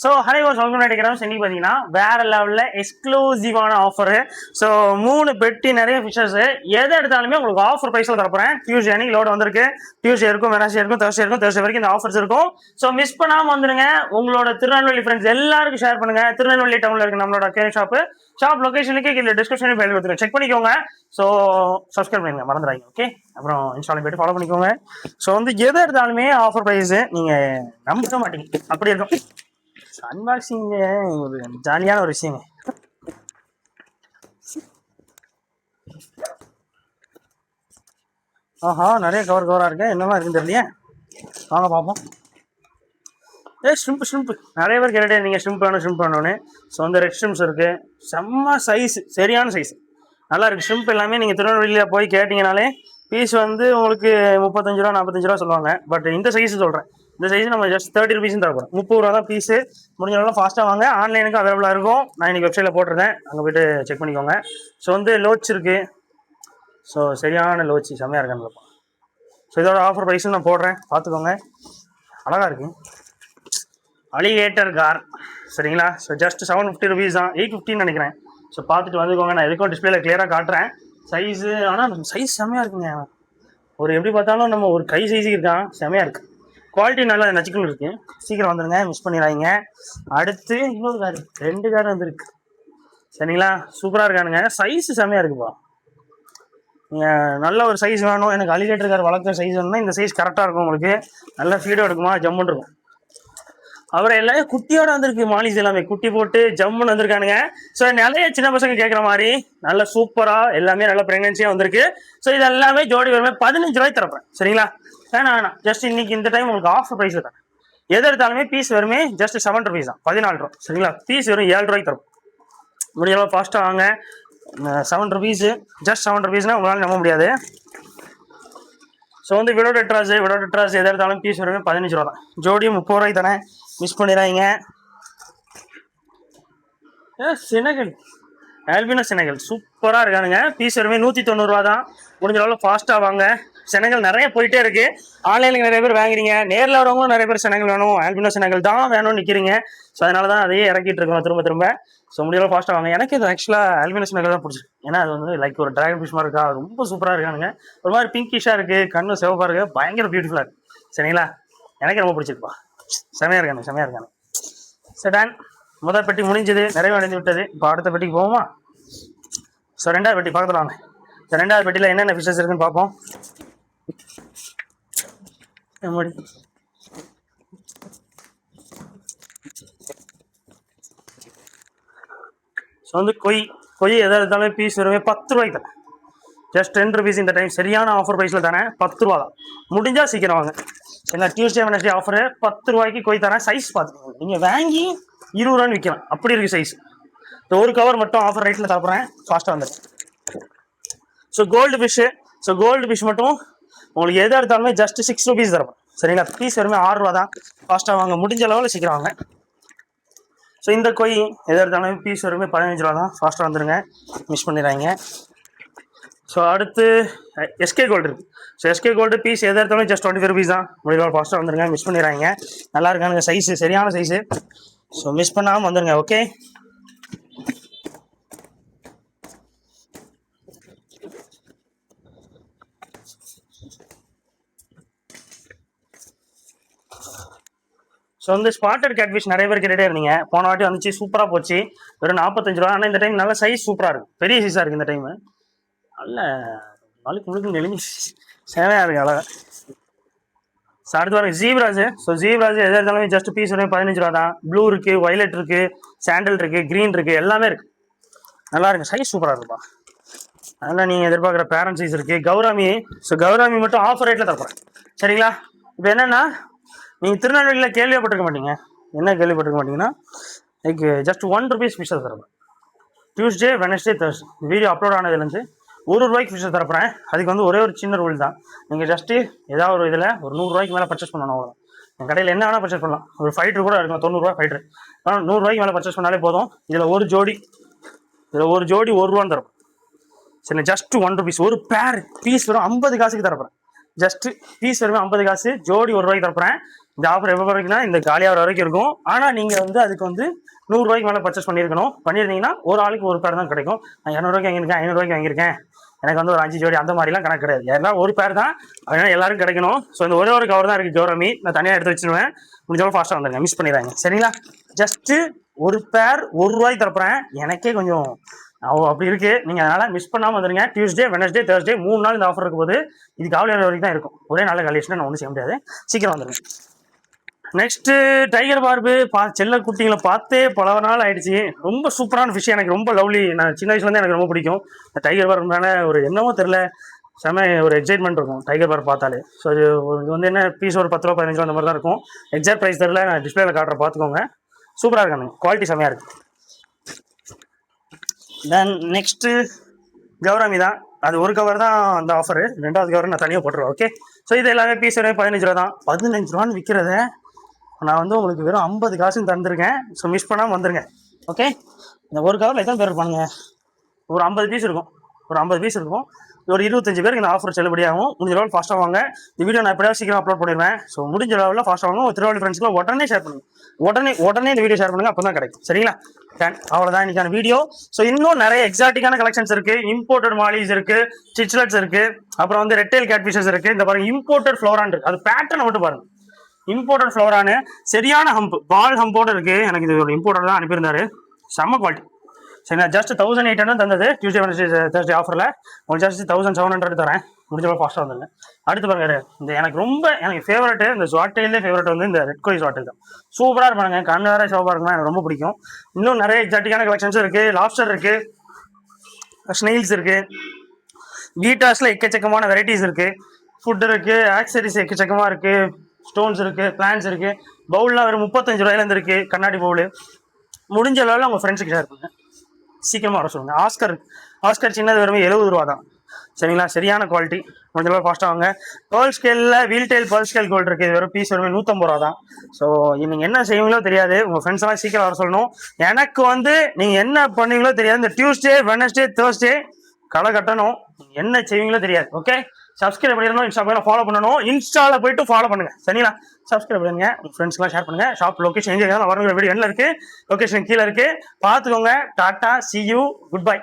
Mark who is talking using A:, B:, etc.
A: So Hari was welcome நினைக்கிறோம். இன்னைக்கு பார்த்தீங்கன்னா வேற லெவலில் எக்ஸ்க்ளூசிவான ஆஃபரு. ஸோ 3 பெட்டி நிறைய ஃபிஷர்ஸ் எதை எடுத்தாலுமே உங்களுக்கு ஆஃபர் ப்ரைஸில் தரப்போறேன். டியூஸ்டே அன்னைக்கு லோடு வந்திருக்கு. டியூஸ்டே இருக்கும், வெனஸ்டே இருக்கும், தேர்ஸ்டே வரைக்கும் இந்த ஆஃபர்ஸ் இருக்கும். ஸோ மிஸ் பண்ணாமல் வந்துருங்க. உங்களோட திருநெல்வேலி ஃப்ரெண்ட்ஸ் எல்லாருக்கும் ஷேர் பண்ணுங்க. திருநெல்வேலி டவுனில் இருக்கு நம்மளோட அக்வேரியம் ஷாப் லொகேஷனுக்கு கீழே டிஸ்கிரிப்ஷனில் ஃபைல் கொடுத்துருங்க, செக் பண்ணிக்கோங்க. ஸோ சப்ஸ்கிரைப் பண்ணுங்க, மறந்துடாங்க. ஓகே, அப்புறம் இன்ஸ்டாலையும் போய்ட்டு ஃபாலோ பண்ணிக்கோங்க. ஸோ எதை எடுத்தாலுமே ஆஃபர் ப்ரைஸ் நீங்கள் நம்ப மாட்டீங்க, அப்படி இருக்கும். அன்பாக்சிங் ஒரு ஜாலியான ஒரு விஷயங்க. ஆஹா, நிறைய கவரா இருக்கு. என்னமா இருக்குன்னு தெரியலையே, வாங்க பார்ப்போம். ஷ்ரிம்ப் நிறைய பேர் கேட்டே நீங்கள் ஷ்ரிம்ப் வேணும்னு. ஸோ ரெட் ஷ்ரிம்ப்ஸ் இருக்கு, செம்ம சைஸ், சரியான சைஸ், நல்லா இருக்கு. ஷ்ரிம்ப் எல்லாமே நீங்கள் திருநெல்வேலியில் போய் கேட்டிங்கனாலே பீஸ் உங்களுக்கு 35 ரூபா 45 ரூபா சொல்லுவாங்க. பட் இந்த சைஸ் சொல்கிறேன், இந்த சைஸ் நம்ம ஜஸ்ட் 30 ருபீஸ் தரப்போம். 30 ரூபா தான் பீஸு. முடிஞ்சளவு ஃபாஸ்ட்டாக வாங்க. ஆன்லைனுக்கு அவைலபிளாக இருக்கும். நான் இன்றைக்கி வெப்சைட்டில் போட்டிருந்தேன், அங்கே போய்ட்டு செக் பண்ணிக்கோங்க. ஸோ லோச் இருக்குது. ஸோ சரியான லோச்சி, செம்மையாக இருக்கான்னு. ஸோ இதோட ஆஃபர் ப்ரைஸும் நான் போடுறேன், பார்த்துக்கோங்க. அழகாக இருக்குது. அலிகேட்டர் கார், சரிங்களா? ஸோ ஜஸ்ட் 750 ருபீஸ் தான், 850 நினைக்கிறேன். ஸோ பார்த்துட்டு வந்துக்கோங்க. நான் எதுக்கும் டிஸ்பிளேல கிளியராக காட்டுறேன் சைஸு. ஆனால் சைஸ் செம்மையாக இருக்குங்க. எப்படி பார்த்தாலும் நம்ம ஒரு கை சைஸுக்கு இருக்கான், செம்மையாக இருக்குது. குவாலிட்டி நல்லா நச்சுக்கணும் இருக்குது. சீக்கிரம் வந்துடுங்க, மிஸ் பண்ணிடாதீங்க. அடுத்து இன்னொரு கார், 2 கார் வந்துருக்கு, சரிங்களா? சூப்பராக இருக்கானுங்க. சைஸு செம்மையாக இருக்குப்பா. நீங்கள் நல்ல ஒரு சைஸ் வேணும், எனக்கு அலிகேட்டர் கார் வளர்க்குற சைஸ் வேணும்னா இந்த சைஸ் கரெக்டாக இருக்கும். உங்களுக்கு நல்ல ஃபீடோ எடுக்குமா, ஜம்முன்னு இருக்கும். அப்புறம் எல்லாமே குட்டியோட வந்திருக்கு. மாலிஸ் எல்லாமே குட்டி போட்டு ஜம்முன்னு வந்திருக்கானுங்க. ஸோ நிறைய சின்ன பசங்க கேட்குற மாதிரி நல்ல சூப்பராக எல்லாமே நல்ல ப்ரெக்னன்சியாக வந்திருக்கு. ஸோ இது எல்லாமே ஜோடி வருமே 15 ரூபாய்க்கு தரப்பேன், சரிங்களா? வேணாம், ஜஸ்ட் இன்னைக்கு இந்த டைம் உங்களுக்கு ஆஃபர் ப்ரைஸில் தரேன். எது எடுத்தாலுமே பீஸ் வருமே ஜஸ்ட் 7 ருபீஸ் தான், 14 ரூபா, சரிங்களா? பீஸ் வெறும் 7 ரூபாய்க்கு தரும். முடிஞ்சளவு ஃபாஸ்ட்டாக வாங்க. 7 ருபீஸு, ஜஸ்ட் 7 ருபீஸ்னால் உங்களால் நம்ப முடியாது. ஸோ விடோடெட்ராஸ் எது எடுத்தாலும் பீஸ் வருமே 15 ரூபா தான். ஜோடியும் 30 ரூபாய்க்கு தானே, மிஸ் பண்ணிடாதீங்க. செனகல், ஆல்பினோ செனகல் சூப்பராக இருக்கானுங்க. பீஸ் வருமே 190 ரூபா தான். முடிஞ்ச அளவு ஃபாஸ்ட்டாக வாங்க. செனகல் நிறைய போயிட்டே இருக்குது. ஆன்லைனில் நிறைய பேர் வாங்குறீங்க, நேரில் வரவங்களும் நிறைய பேர் செனகல் வேணும், ஆல்பினோ செனகல் தான் வேணும்னு நிற்கிறீங்க. ஸோ அதனால தான் அதையே இறக்கிட்டு இருக்கோம் திரும்ப. ஸோ முடியல ஃபாஸ்ட்டாக வாங்க. எனக்கு இது ஆக்சுவலாக ஆல்பினோ செனகல் தான் பிடிச்சிருக்கு. ஏன்னா அது லைக் ஒரு டிராகன் ஃபிஷ் மாதிரி இருக்கா, ரொம்ப சூப்பராக இருக்கானுங்க. ஒரு மாதிரி பிங்கிஷாக இருக்குது, கண்ணு சிவப்பாக இருக்குது, பயங்கர பியூட்டிஃபுல்லாக இருக்குது, சரிங்களா? எனக்கு ரொம்ப பிடிச்சிருப்பா. செமையாக இருக்கானு. சரி, முதல் பெட்டி முடிஞ்சது, நிறைய அடைந்து விட்டது. இப்போ அடுத்த பெட்டிக்கு போவோமா? ஸோ 2வது பெட்டி பக்கத்தில் வாங்க. இந்த 2வது பெட்டியில் என்னென்ன ஃபிஷஸ் இருக்குன்னு பார்ப்போம். ஸோ கொய் எதாக இருந்தாலும் பீஸ் வருமே 10 ரூபாய்க்கு தரேன். ஜஸ்ட் 10 ருபீஸ் இந்த டைம், சரியான ஆஃபர் ப்ரைஸில் தானே, 10 ரூபா தான். முடிஞ்சால் சீக்கிரம் வாங்க. ஏன்னா டியூஸ்டே வெனஸ்டே ஆஃபரு 10 ரூபாய்க்கு கொய் தரேன். சைஸ் பார்த்துக்கோங்க, நீங்கள் வாங்கி 20 ரூபான்னு விற்கலாம், அப்படி இருக்குது சைஸ். இந்த ஒரு கவர் மட்டும் ஆஃபர் ரேட்டில் தரப்போகிறேன், ஃபாஸ்ட்டாக வந்துடுறேன். ஸோ கோல்டு ஃபிஷ் மட்டும் உங்களுக்கு எதாக எடுத்தாலுமே ஜஸ்ட் 6 ருபீஸ் தரப்போம், சரிங்களா? பீஸ் வருமே 6 ரூபா தான். ஃபாஸ்ட்டாக வாங்க, முடிஞ்ச அளவில் சீக்கிரம் வாங்க. ஸோ இந்த கொய் எதாக எடுத்தாலுமே பீஸ் வருமே 15 ரூபா தான். ஃபாஸ்ட்டாக வந்துடுங்க, மிஸ் பண்ணிடுறாங்க. ஸோ அடுத்து எஸ்கே கோல்டு இருக்குது. ஸோ எஸ்கே கோல்டு பீஸ் எதாக எடுத்தாலும் ஜஸ்ட் 25 ருபீஸ் தான். முடியல ஃபாஸ்ட்டாக வந்துடுங்க, மிஸ் பண்ணிடுறாங்க. நல்லா இருக்கானுங்க, சைஸு சரியான சைஸு. ஸோ மிஸ் பண்ணாமல் வந்துடுங்க, ஓகே? ஸோ ஸ்பாட்டட் கேட்ஃபிஷ் நிறைய பேர் கேட்டுகிட்டே இருந்தீங்க. போன வாட்டி வந்துச்சு, சூப்பராக போச்சு, வெறும் 45 ரூபா. ஆனால் இந்த டைம் நல்ல சைஸ் சூப்பராக இருக்கும், பெரிய சைஸாக இருக்குது இந்த டைமு. நல்ல நாளைக்கு முழுக்க நெளிஞ்சு சேவையாக இருக்குது, அழகாக. ஸோ அடுத்து வர ஜீப்ராஜ். ஸோ ஜீப்ராஜ் எதாக இருந்தாலுமே ஜஸ்ட் பீஸ் வரையும் 15 ரூபா தான். ப்ளூ இருக்குது, வயலட் இருக்குது, சாண்டல் இருக்குது, க்ரீன் இருக்குது, எல்லாமே இருக்குது. நல்லா இருக்குது, சைஸ் சூப்பராக இருக்குப்பா. அதனால் நீங்கள் எதிர்பார்க்குற பேரண்ட் சைஸ் இருக்குது. கௌராமி, ஸோ கௌராமி மட்டும் ஆஃபர் ரேட்டில் தரப்போகிறேன், சரிங்களா? இப்போ என்னென்னா, நீங்கள் திருநெல்வேலியில் கேள்விப்பட்டிருக்க மாட்டீங்க. என்ன கேள்விப்பட்டிருக்க மாட்டீங்கன்னா, லைக் ஜஸ்ட் 1 ருபீஸ் ஃபிஷ்ஷை தரப்பேன். Tuesday Wednesday Thursday video upload ஆனதுலேருந்து 1 ரூபாய்க்கு ஃபிஷ்ஷை தரப்பேன். அதுக்கு ஒரே ஒரு சின்ன ரூல் தான். நீங்கள் ஜஸ்ட்டு ஏதாவது ஒரு இதில் ஒரு 100 ரூபாய்க்கு மேலே பர்ச்சேஸ் பண்ணணும், அவ்வளோதான். என் கடையில் என்ன வேணால் பர்ச்சேஸ் பண்ணலாம். ஒரு ஃபைட்ரு கூட இருக்கும், 90 ரூபா ஃபைட்ரு. ஆனால் 100 ரூபாய்க்கு மேலே பர்ச்சேஸ் பண்ணாலே போதும். இதில் ஒரு ஜோடி 1 ரூபான்னு தரப்பேன், சரி? Just 1 rupees. ஒரு பேர் பீஸ் வெறும் 50 காசுக்கு தரப்பேன். ஜஸ்ட் பீஸ் வருமே 50 காசு, ஜோடி 1 ரூபாய்க்கு தரப்பேன். இந்த ஆஃபர் எப்போ வரைக்கும்னா இந்த காலியாகிற வரைக்கும் இருக்கும். ஆனால் நீங்கள் வந்து அதுக்கு வந்து 100 ரூபாய்க்கு மேலே பர்ச்சேஸ் பண்ணியிருந்தீங்கன்னா ஒரு ஆளுக்கு ஒரு பேர் தான் கிடைக்கும். நான் 200 வாங்கியிருக்கேன், 500 வாங்கியிருக்கேன், எனக்கு வந்து ஒரு 5 ஜோடி அந்த மாதிரிலாம் கணக்கு கிடையாது. எல்லாம் ஒரு பேர் தான், அதனால எல்லாரும் கிடைக்கணும். ஸோ இந்த ஒரே ஒரு கவர் தான் இருக்குது கௌரமி. நான் தனியாக எடுத்து வச்சுருவேன். முடிஞ்சளவு ஃபாஸ்ட்டாக வந்துடுங்க, மிஸ் பண்ணிடுறாங்க சரிங்களா. ஜஸ்ட்டு ஒரு பேர் 1 ரூபாய்க்கு தரப்புறேன். எனக்கே கொஞ்சம் அப்படி இருக்கு. நீங்க அதனால மிஸ் பண்ணாம வந்துருங்க. டியூஸ்டே, வெனஸ்டே, தேர்ஸ்டே 3 நாள் இந்த ஆஃபர் இருக்கும் போது இது காலையில வரைக்கும் தான் இருக்கும். ஒரே நாள் கலெக்ஷன் நான் ஒன்றும் செய்ய முடியாது. சீக்கிரம் வந்துருங்க. நெக்ஸ்ட் டைகர் பார்பு செல்ல குட்டிங்களை பார்த்தே பல நாள் ஆயிடுச்சு. ரொம்ப சூப்பரான ஃபிஷ், எனக்கு ரொம்ப லவ்லி. நான் சின்ன வயசுலேருந்து எனக்கு ரொம்ப பிடிக்கும். இந்த டைகர் பார்பு மேலே ஒரு என்னவோ தெரியல, செம ஒரு எக்ஸைட்மெண்ட் இருக்கும் டைகர் பார்பு பார்த்தாலே. ஸோ இது வந்து என்ன பீஸ் ஒரு 10 ரூபா 15 ரூபா அந்த மாதிரி தான் இருக்கும். எக்ஸாக்ட் ப்ரைஸ் தெரியல, நான் டிஸ்பிளேல காட்டுற பார்த்துக்கோங்க. சூப்பராக இருக்காங்க, குவாலிட்டி செமையாக இருக்கு. தென் நெக்ஸ்ட்டு கௌரமி தான். அது ஒரு கவர் தான் அந்த ஆஃபரு, 2வது கவர் நான் தனியாக போட்டுருவேன். ஓகே. ஸோ இது எல்லாமே பீஸ் 15 ரூபா தான். 15 ரூபான்னு விற்கிறத நான் வந்து உங்களுக்கு வெறும் 50 காசுன்னு தந்துருக்கேன். ஸோ மிஸ் பண்ணாமல் வந்துருங்க. ஓகே. இந்த ஒரு கவரில் எத்தனை பேர் இருப்பாங்க? ஒரு 50 பீஸ் இருக்கும். ஒரு 50 பீஸ் இருக்கும். ஒரு 25 பேருக்கு இந்த ஆஃபர் செல்லுபடியாகும். முடிஞ்ச லெவல் ஃபாஸ்ட்டாக வாங்க. இந்த வீடியோ நான் எப்படியாவது சீக்கிரம் அப்லோட் பண்ணிடுவேன். ஸோ முடிஞ்ச லெவலில் ஃபாஸ்ட்டாக வாங்க. ஒரு திருவாளி ஃப்ரெண்ட்ஸ்க்குலாம் உடனே ஷேர் பண்ணுங்க. உடனே இந்த வீடியோ ஷேர் பண்ணுங்க, அப்போ தான் கிடைக்கும் சரிங்களா. அவ்வளோதான் இன்னைக்கான வீடியோ. ஸோ இன்னும் நிறைய எக்ஸாட்டிக்கான கலெக்ஷன்ஸ் இருக்கு. இம்போர்ட்டட் மாலிஸ் இருக்கு, சிச்லட்ஸ் இருக்கு, அப்புறம் வந்து ரெட்டைல் கேட்ஃபிஷஸ் இருக்கு. இந்த பாருங்க இம்போர்ட்டட் ஃப்ளோரான் இருக்கு. அது பேட்டர்னை மட்டும் பாருங்க. இம்போர்ட்டட் ஃப்ளோரானு சரியான ஹம்ப், பால் ஹம்போட இருக்கு. எனக்கு இது ஒரு இம்போர்ட்டட் தான் அனுப்பியிருந்தாரு. செம்ம குவாலிட்டி சரிங்களா. ஜஸ்ட் 1800 தந்தது டியூஸ்டே வெனஸ்டே தேர்ஸ்டே ஆஃபரில். உங்களுக்கு ஜஸ்ட் 1700 தரேன். முடிஞ்சவரை ஃபாஸ்ட்டாக வந்துங்க. அடுத்து பாருங்க, இந்த எனக்கு ஃபேவரட்டு இந்த ஸ்வாட்டைலே ஃபேவரட் வந்து இந்த ரெட் கோலி ஸ்வாட்டை தான். சூப்பராக இருப்பாங்க, கண்ணு வேற சிவப்பாக இருக்குன்னா எனக்கு ரொம்ப பிடிக்கும். இன்னும் நிறைய எக்ஸாட்டிக்கான கலெக்ஷன்ஸும் இருக்குது. லாப்ஸ்டர் இருக்குது, ஸ்னெயில்ஸ் இருக்குது, பீட்டாஸில் எக்கச்சக்கமான வெரைட்டிஸ் இருக்குது, ஃபுட் இருக்குது, ஆக்சரிஸ் எக்கச்சக்கமாக இருக்குது, ஸ்டோன்ஸ் இருக்குது, பிளான்ஸ் இருக்குது. பவுல்லாம் வெறும் 35 ரூபாயிலேருந்து இருக்குது. கண்ணாடி பவுல். முடிஞ்ச அளவில் உங்கள் ஃப்ரெண்ட்ஸுக்கு ஷேர் பண்ணுங்கள். சீக்கிரமாக வர சொல்லுங்கள். ஆஸ்கர் சின்னது வெறும் 70 ரூபா தான் சரிங்களா. சரியான குவாலிட்டி. முடிஞ்ச அளவு ஃபாஸ்ட்டாக வாங்க. பேர்ல் ஸ்கேலில் வீல்டெயில் பேர்ல் ஸ்கேல் கோல்டு இருக்குது. இது வெறும் பீஸ் வெறும் 150 ரூபா தான். ஸோ நீங்கள் என்ன செய்வீங்களோ தெரியாது. உங்கள் ஃப்ரெண்ட்ஸ் எல்லாம் சீக்கிரம் வர சொல்லணும். எனக்கு வந்து நீங்கள் என்ன பண்ணுவீங்களோ தெரியாது. இந்த டியூஸ்டே, வெனஸ்டே, தேர்ஸ்டே கடை கட்டணும். என்ன செய்வீங்களோ தெரியாது. ஓகே. சப்ஸ்கிரைப் பண்ணிடணும். இன்ஸ்டாகிராம் ஃபாலோ பண்ணணும். இன்ஸ்டாவில் போயிட்டு ஃபாலோ பண்ணுங்க சரிங்களா. சப்ஸ்கிரைப் பண்ணுங்க, உங்கள் ஃப்ரெண்ட்ஸ்க்குலாம் ஷேர் பண்ணுங்க. ஷாப் லொகேஷன் எங்கே வரணும் வீடியோ என்ன இருக்குது, லொகேஷன் கீழே இருக்குது, பார்த்துக்கோங்க. Tata, see you, good bye.